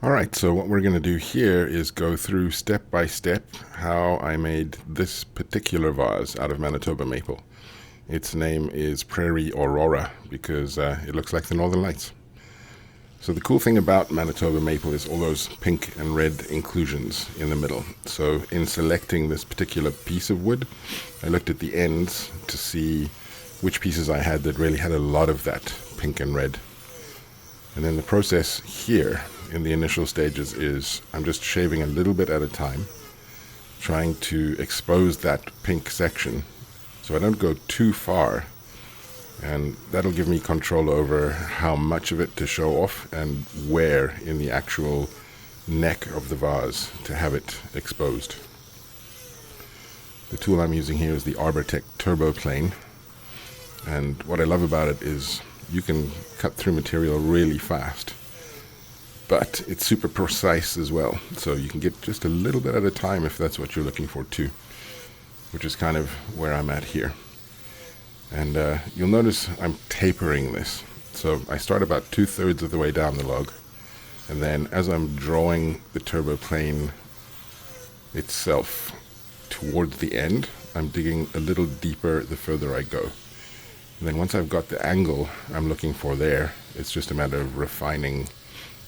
Alright, so what we're going to do here is go through step by step how I made this particular vase out of Manitoba maple. Its name is Prairie Aurora because it looks like the Northern Lights. So the cool thing about Manitoba maple is all those pink and red inclusions in the middle. So in selecting this particular piece of wood, I looked at the ends to see which pieces I had that really had a lot of that pink and red. And then the process here in the initial stages is I'm just shaving a little bit at a time, trying to expose that pink section so I don't go too far, and that'll give me control over how much of it to show off and where in the actual neck of the vase to have it exposed. The tool I'm using here is the Arbortech Turbo Plane, and what I love about it is you can cut through material really fast, but it's super precise as well, so you can get just a little bit at a time if that's what you're looking for too, which is kind of where I'm at here. And you'll notice I'm tapering this, so I start about 2/3 of the way down the log, and then as I'm drawing the turbo plane itself towards the end, I'm digging a little deeper the further I go. And then once I've got the angle I'm looking for there, it's just a matter of refining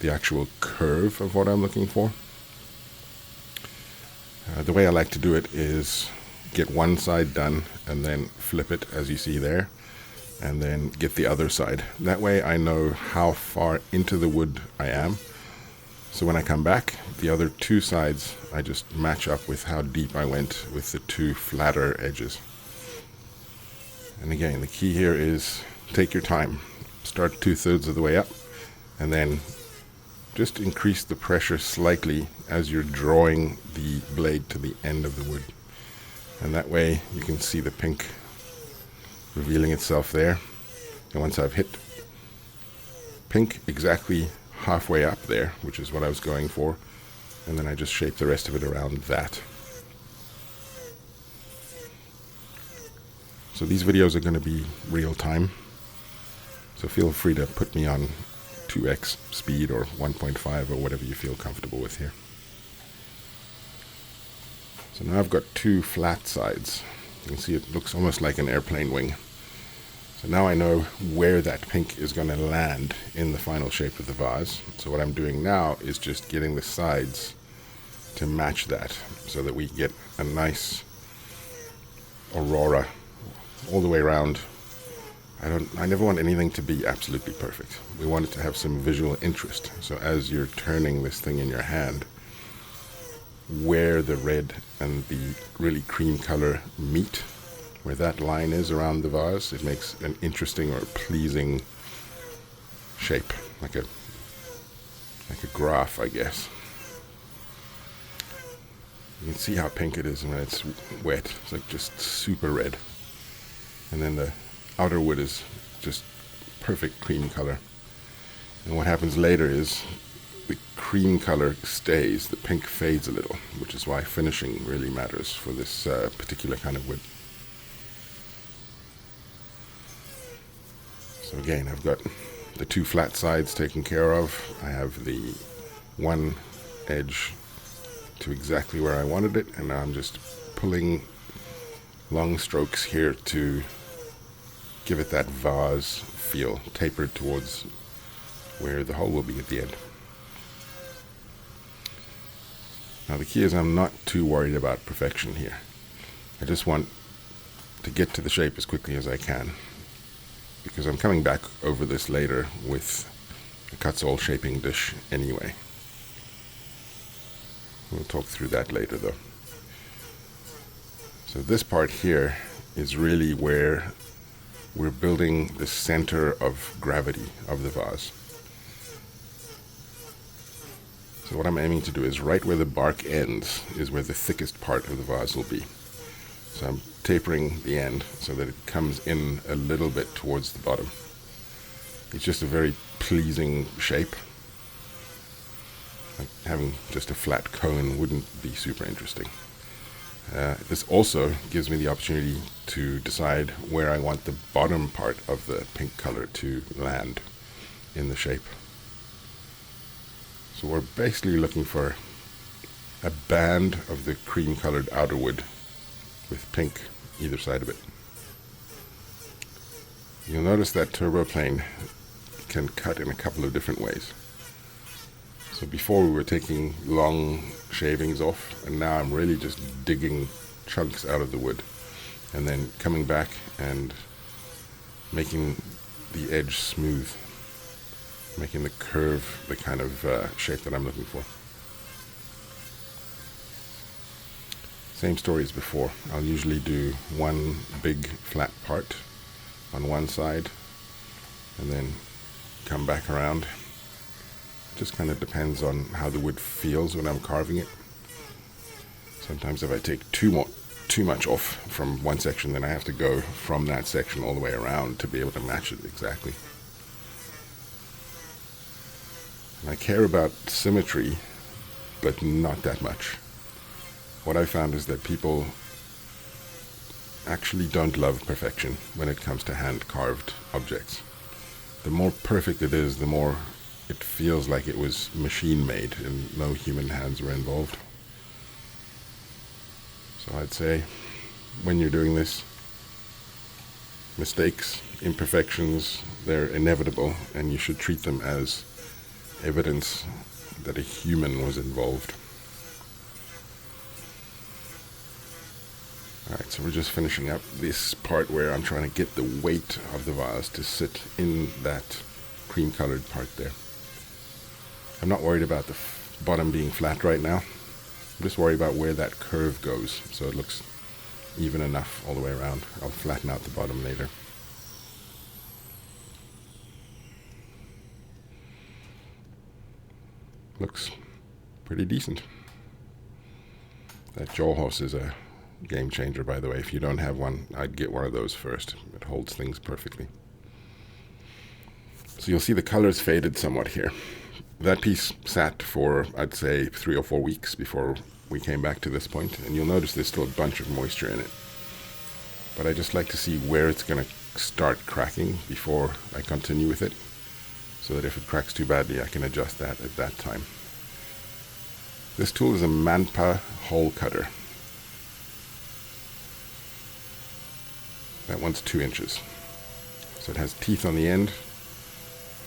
the actual curve of what I'm looking for. The way I like to do it is get one side done and then flip it as you see there, and then get the other side. That way I know how far into the wood I am. So when I come back, the other two sides I just match up with how deep I went with the two flatter edges. And again, the key here is take your time. Start 2/3 of the way up, and then just increase the pressure slightly as you're drawing the blade to the end of the wood. And that way you can see the pink revealing itself there. And once I've hit pink exactly halfway up there, which is what I was going for, and then I just shape the rest of it around that. So these videos are going to be real time, so feel free to put me on 2x speed or 1.5 or whatever you feel comfortable with here. So now I've got two flat sides. You can see it looks almost like an airplane wing. So now I know where that pink is going to land in the final shape of the vase. So what I'm doing now is just getting the sides to match that so that we get a nice aurora all the way around. I never want anything to be absolutely perfect. We want it to have some visual interest. So as you're turning this thing in your hand, where the red and the really cream color meet, where that line is around the vase, it makes an interesting or pleasing shape, like a graph, I guess. You can see how pink it is when it's wet. It's like just super red. And then the outer wood is just perfect cream color. And what happens later is the cream color stays, the pink fades a little, which is why finishing really matters for this particular kind of wood. So again, I've got the two flat sides taken care of. I have the one edge to exactly where I wanted it, and now I'm just pulling long strokes here to give it that vase feel, tapered towards where the hole will be at the end. Now the key is I'm not too worried about perfection here. I just want to get to the shape as quickly as I can, because I'm coming back over this later with a Cuts-All shaping dish anyway. We'll talk through that later though. So this part here is really where we're building the center of gravity of the vase. So what I'm aiming to do is right where the bark ends is where the thickest part of the vase will be. So I'm tapering the end so that it comes in a little bit towards the bottom. It's just a very pleasing shape. Like having just a flat cone wouldn't be super interesting. This also gives me the opportunity to decide where I want the bottom part of the pink color to land in the shape. So we're basically looking for a band of the cream-colored outer wood with pink either side of it. You'll notice that turboplane can cut in a couple of different ways. So before we were taking long shavings off, and now I'm really just digging chunks out of the wood and then coming back and making the edge smooth, making the curve the kind of shape that I'm looking for. Same story as before. I'll usually do one big flat part on one side and then come back around. Just kind of depends on how the wood feels when I'm carving it. Sometimes if I take too much off from one section, then I have to go from that section all the way around to be able to match it exactly. And I care about symmetry, but not that much. What I found is that people actually don't love perfection when it comes to hand-carved objects. The more perfect it is, the more it feels like it was machine-made and no human hands were involved. So I'd say when you're doing this, mistakes, imperfections, they're inevitable, and you should treat them as evidence that a human was involved. Alright, so we're just finishing up this part where I'm trying to get the weight of the vase to sit in that cream-colored part there. I'm not worried about the bottom being flat right now. I'm just worried about where that curve goes, so it looks even enough all the way around. I'll flatten out the bottom later. Looks pretty decent. That jaw horse is a game changer, by the way. If you don't have one, I'd get one of those first. It holds things perfectly. So you'll see the colors faded somewhat here. That piece sat for, I'd say, 3 or 4 weeks before we came back to this point, and you'll notice there's still a bunch of moisture in it. But I just like to see where it's going to start cracking before I continue with it, so that if it cracks too badly, I can adjust that at that time. This tool is a Manpa hole cutter. That one's 2 inches. So it has teeth on the end,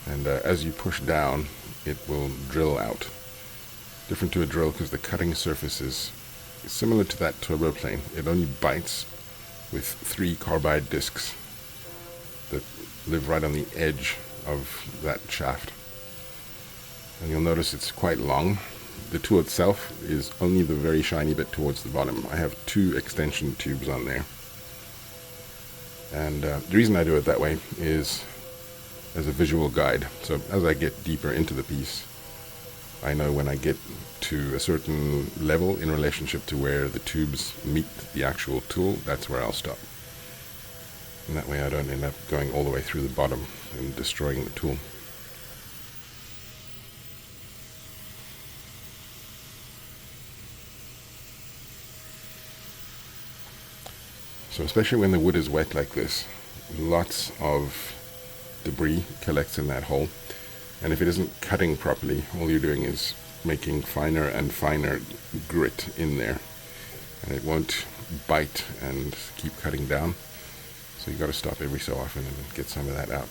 and as you push down, it will drill out. Different to a drill because the cutting surface is similar to that turboplane. It only bites with 3 carbide discs that live right on the edge of that shaft. And you'll notice it's quite long. The tool itself is only the very shiny bit towards the bottom. I have 2 extension tubes on there. And the reason I do it that way is as a visual guide. So as I get deeper into the piece, I know when I get to a certain level in relationship to where the tubes meet the actual tool, that's where I'll stop. And that way I don't end up going all the way through the bottom and destroying the tool. So especially when the wood is wet like this, lots of debris collects in that hole. And if it isn't cutting properly, all you're doing is making finer and finer grit in there. And it won't bite and keep cutting down. So you've got to stop every so often and get some of that out.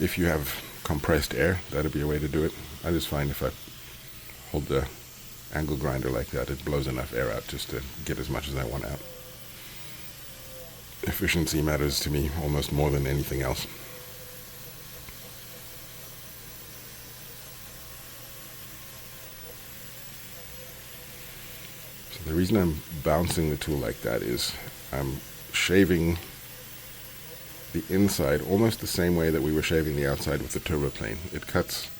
If you have compressed air, that'll be a way to do it. I just find if I hold the angle grinder like that, it blows enough air out just to get as much as I want out. Efficiency matters to me almost more than anything else. So the reason I'm bouncing the tool like that is I'm shaving the inside almost the same way that we were shaving the outside with the turboplane. It cuts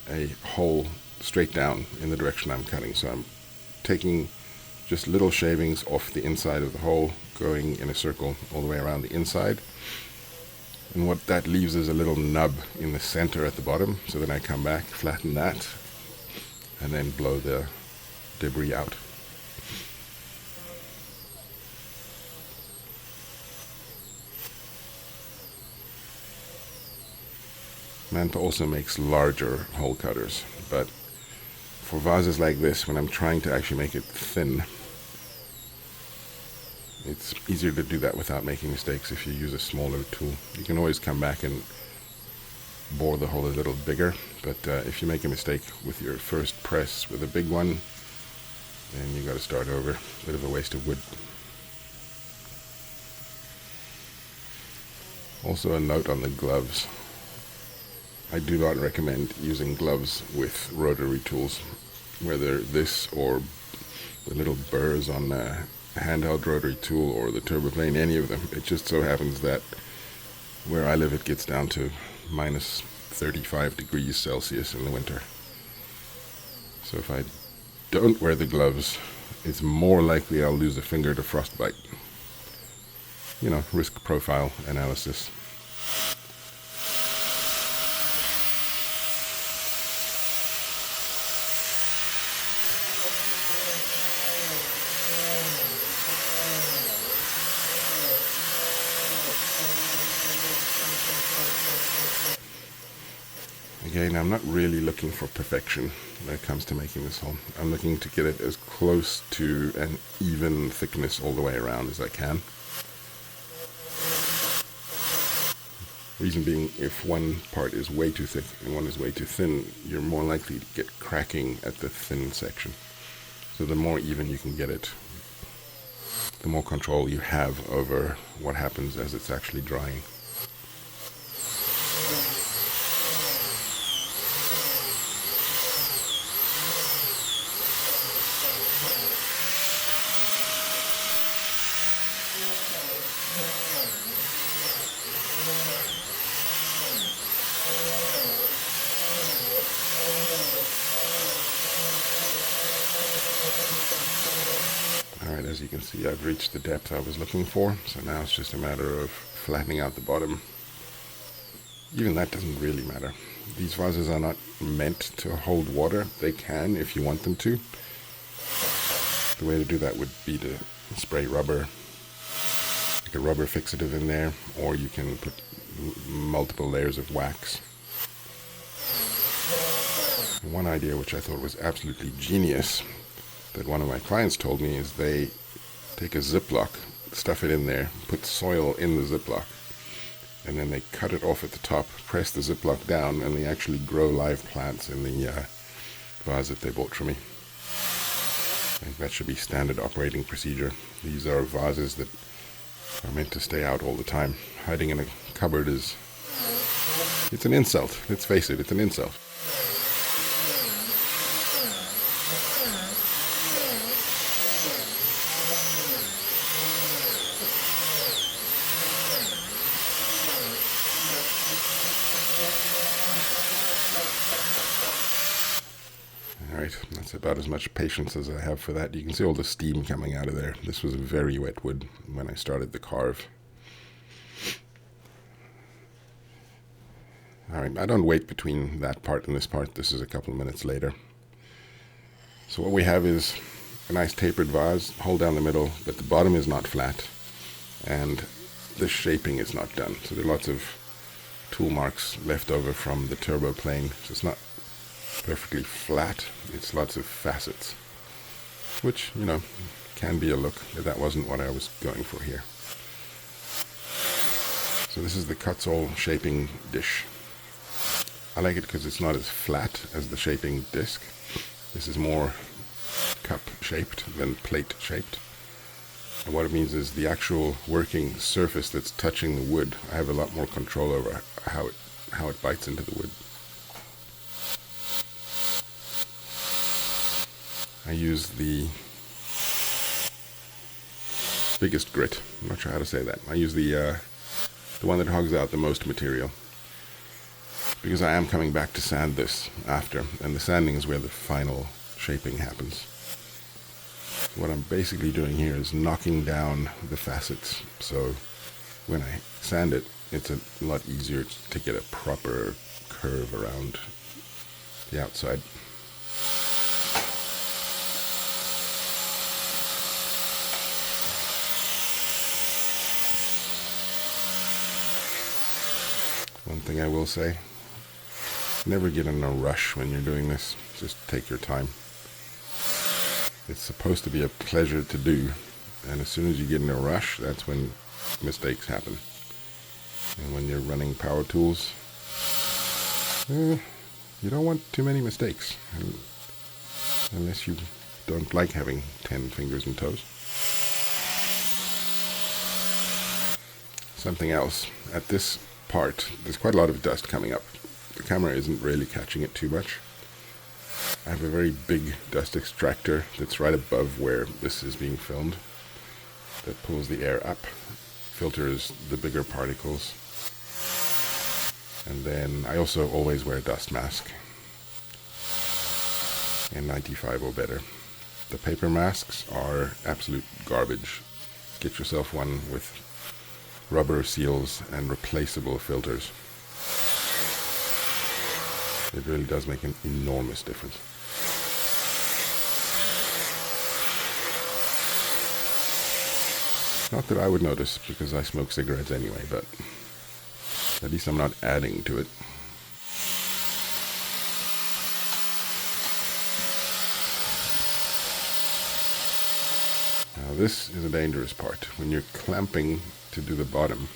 a hole straight down in the direction I'm cutting. So I'm taking just little shavings off the inside of the hole, going in a circle all the way around the inside. And what that leaves is a little nub in the center at the bottom. So then I come back, flatten that, and then blow the debris out. Manta also makes larger hole cutters, but for vases like this, when I'm trying to actually make it thin, it's easier to do that without making mistakes if you use a smaller tool. You can always come back and bore the hole a little bigger, but if you make a mistake with your first press with a big one, then you got to start over. Bit of a waste of wood. Also a note on the gloves. I do not recommend using gloves with rotary tools, whether this or the little burrs on a handheld rotary tool or the turboplane, any of them. It just so happens that where I live it gets down to minus 35 degrees Celsius in the winter. So if I don't wear the gloves, it's more likely I'll lose a finger to frostbite. You know, risk profile analysis. Again, I'm not really looking for perfection when it comes to making this hole. I'm looking to get it as close to an even thickness all the way around as I can. Reason being, if one part is way too thick and one is way too thin, you're more likely to get cracking at the thin section. So the more even you can get it, the more control you have over what happens as it's actually drying. Alright, as you can see, I've reached the depth I was looking for, so now it's just a matter of flattening out the bottom. Even that doesn't really matter. These vases are not meant to hold water. They can if you want them to. The way to do that would be to spray rubber, like a rubber fixative in there, or you can put multiple layers of wax. One idea which I thought was absolutely genius that one of my clients told me is they take a Ziploc, stuff it in there, put soil in the Ziploc, and then they cut it off at the top, press the Ziploc down, and they actually grow live plants in the vase that they bought from me. I think that should be standard operating procedure. These are vases that are meant to stay out all the time. Hiding in a cupboard it's an insult. Let's face it, it's an insult. Alright, that's about as much patience as I have for that. You can see all the steam coming out of there. This was very wet wood when I started the carve. Alright, I don't wait between that part and this part. This is a couple of minutes later. So what we have is a nice tapered vase, hole down the middle, but the bottom is not flat, and the shaping is not done. So there are lots of tool marks left over from the turbo plane. So it's not perfectly flat. It's lots of facets, which, you know, can be a look, but that wasn't what I was going for here. So this is the Kutzall shaping dish. I like it because it's not as flat as the shaping disc. This is more cup shaped than plate shaped. And what it means is the actual working surface that's touching the wood, I have a lot more control over how it bites into the wood. I use the biggest grit. I'm not sure how to say that. I use the one that hogs out the most material, because I am coming back to sand this after, and the sanding is where the final shaping happens. What I'm basically doing here is knocking down the facets, so when I sand it, it's a lot easier to get a proper curve around the outside. One thing I will say, Never get in a rush when you're doing this. Just take your time. It's supposed to be a pleasure to do, and as soon as you get in a rush, that's when mistakes happen. And when you're running power tools, you don't want too many mistakes, unless you don't like having 10 fingers and toes. Something else, at this part, there's quite a lot of dust coming up. The camera isn't really catching it too much. I have a very big dust extractor that's right above where this is being filmed that pulls the air up, filters the bigger particles. And then I also always wear a dust mask, N95 or better. The paper masks are absolute garbage. Get yourself one with rubber seals and replaceable filters. It really does make an enormous difference. Not that I would notice, because I smoke cigarettes anyway, but at least I'm not adding to it. Now this is a dangerous part. When you're clamping to do the bottom,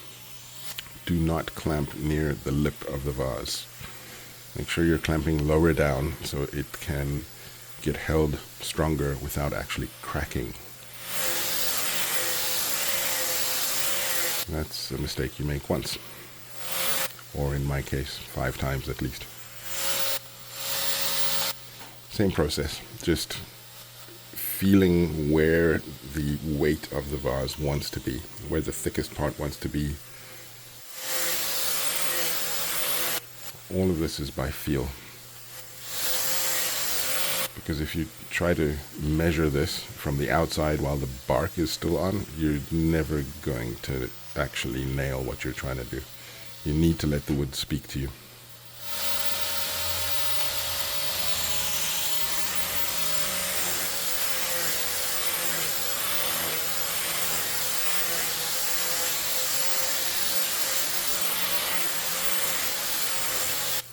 do not clamp near the lip of the vase. Make sure you're clamping lower down so it can get held stronger without actually cracking. That's a mistake you make once, or in my case, 5 times at least. Same process, just feeling where the weight of the vase wants to be, where the thickest part wants to be. All of this is by feel. Because if you try to measure this from the outside while the bark is still on, you're never going to actually nail what you're trying to do. You need to let the wood speak to you.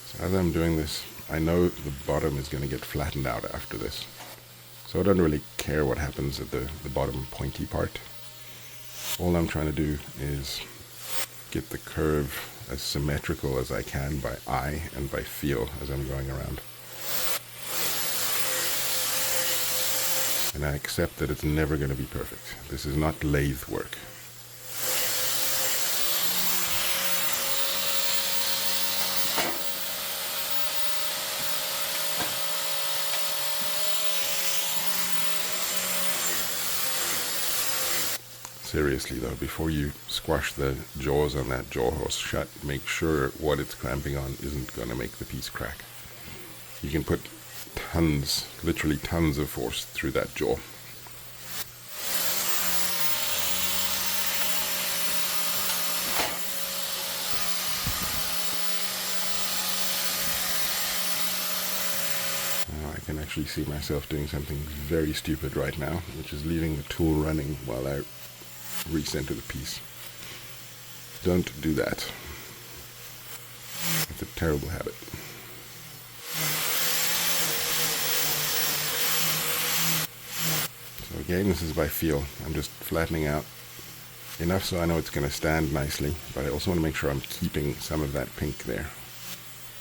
So as I'm doing this, I know the bottom is going to get flattened out after this. So I don't really care what happens at the bottom pointy part. All I'm trying to do is get the curve as symmetrical as I can by eye and by feel as I'm going around. And I accept that it's never going to be perfect. This is not lathe work. Seriously though, before you squash the jaws on that jaw horse shut, make sure what it's clamping on isn't going to make the piece crack. You can put tons, literally tons of force through that jaw. Now I can actually see myself doing something very stupid right now, which is leaving the tool running while I recenter the piece. Don't do that. It's a terrible habit. So again, this is by feel. I'm just flattening out enough so I know it's going to stand nicely, but I also want to make sure I'm keeping some of that pink there.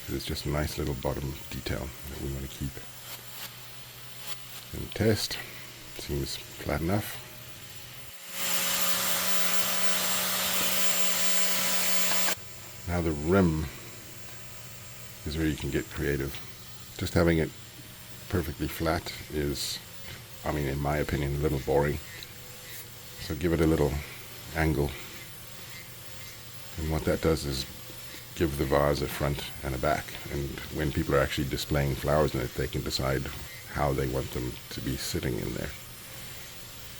It's just a nice little bottom detail that we want to keep. And test. Seems flat enough. Now the rim is where you can get creative. Just having it perfectly flat is, I mean, in my opinion, a little boring. So give it a little angle. And what that does is give the vase a front and a back. And when people are actually displaying flowers in it, they can decide how they want them to be sitting in there.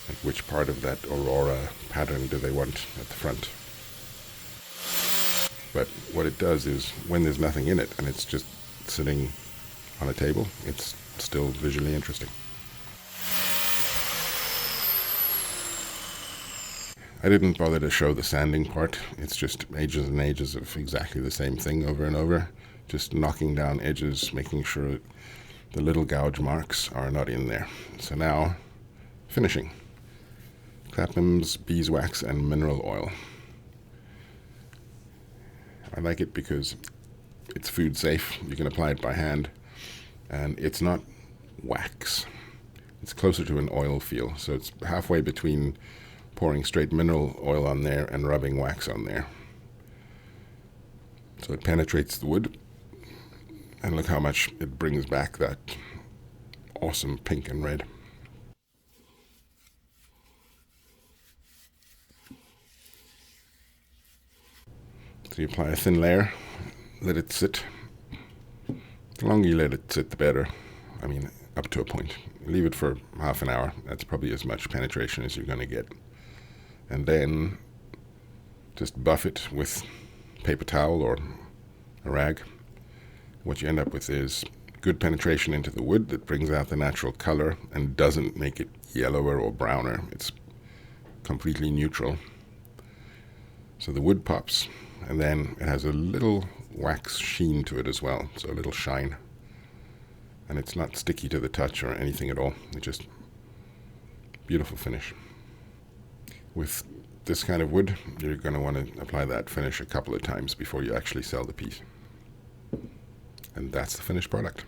Like which part of that aurora pattern do they want at the front. But what it does is, when there's nothing in it and it's just sitting on a table, it's still visually interesting. I didn't bother to show the sanding part. It's just ages and ages of exactly the same thing over and over. just knocking down edges, making sure the little gouge marks are not in there. So now, finishing. Clapham's beeswax and mineral oil. I like it because it's food safe. You can apply it by hand, and it's not wax. It's closer to an oil feel, so it's halfway between pouring straight mineral oil on there and rubbing wax on there. So it penetrates the wood, and look how much it brings back that awesome pink and red. So you apply a thin layer, let it sit. The longer you let it sit, the better. I mean, up to a point. Leave it for half an hour. That's probably as much penetration as you're going to get. And then just buff it with paper towel or a rag. What you end up with is good penetration into the wood that brings out the natural color and doesn't make it yellower or browner. It's completely neutral. So the wood pops, and then it has a little wax sheen to it as well, so a little shine. And it's not sticky to the touch or anything at all. It's just beautiful finish. With this kind of wood, you're going to want to apply that finish a couple of times before you actually sell the piece. And that's the finished product.